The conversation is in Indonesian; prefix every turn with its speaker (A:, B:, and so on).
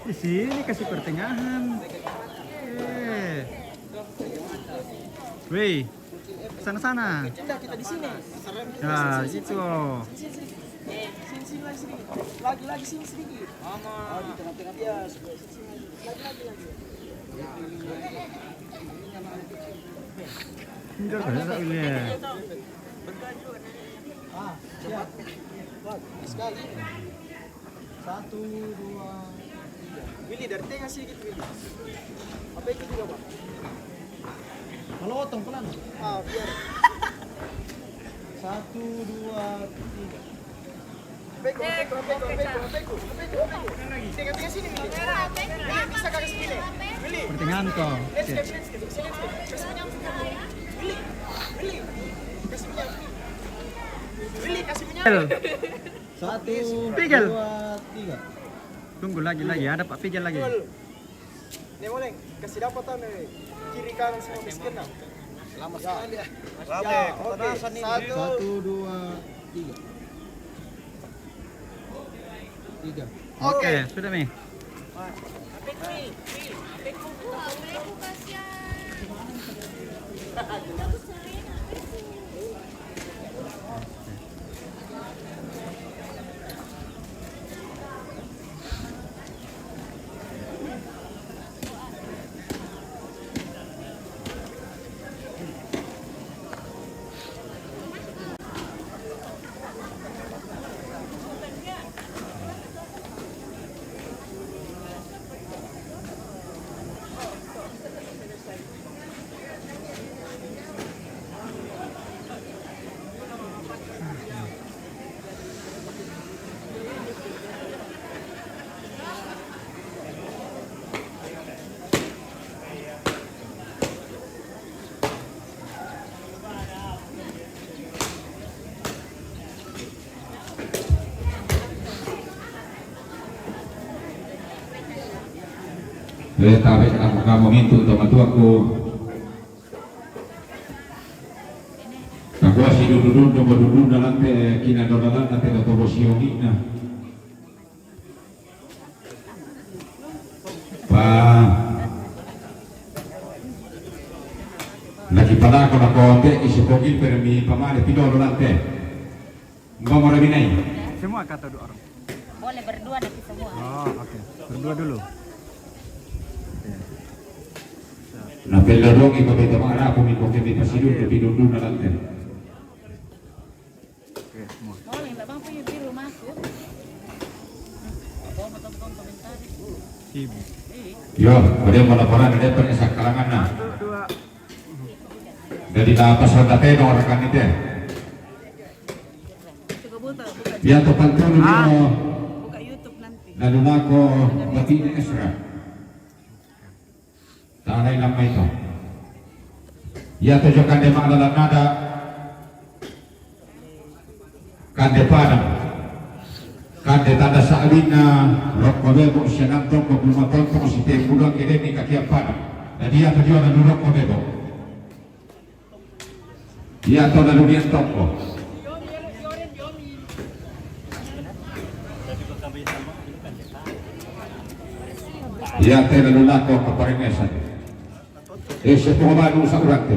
A: Di sini kasih pertengahan. Wih, sana-sana.
B: Kita di sini.
A: Nah, gitu.
B: Sini lagi sedikit. Lagi sini sedikit. Mama. Di tengah-tengah dia. Lagi.
A: Ini dah tak boleh.
B: Cepat. Sekali. 1, 2, 3. Willy dari tengah sedikit Willy. Apa itu juga Pak? Kalau otong pelan. Biar. 1, 2, 3. Beko. Tengah sini Willy. Willy bisa kakak sini. Willy.
A: Pertengahan kau.
B: Let's get. Kasih minyak. Willy. Kasih minyak. Willy kasih minyak. 1,
A: Pigel.
B: 2, 3.
A: Tunggu lagi, ada Pak Pigel lagi.
B: Nih boleh kasih dapat nih kiri kanan semua miskin nah. Lama sekali ya. Oke. 1, 2, 3.
A: Oke, sudah nih.
C: Tapi kamu itu teman-teman aku masih duduk dalam kina dalam nanti atau bosiogi nah lagi pada aku nak konte isi pogil permi pamane pidolo nanti mau mau naik
A: Semua kata dua orang.
D: Boleh berdua nanti semua.
A: Oh, oke. Berdua dulu.
C: na pelorong iba beta mga ako min kote di pasidun to pidundun na lang din.
A: Oke, semua.
D: Boleh, Mbak Bang punya biru masuk. Apa betul-betul komentar?
A: Ibu.
C: Yo, pada laporan ada pada sa kalangan na.
A: Dua.
C: Dari lapas sa dati no rekan ite.
D: Coba buka
C: Biar tepan tuh
D: buka YouTube nanti.
C: lalu nako batin Esra. Tahay lama ito. Ya tujukan de maalalan nada kande padang kande tanda saalina rokobebo siyananto kumatonto si tembulang kede ni kakia padang na dia tujuan na rokobebo dia to na lumian toko dia tena lulako kaparingesan. Ese pumabalo sa urante.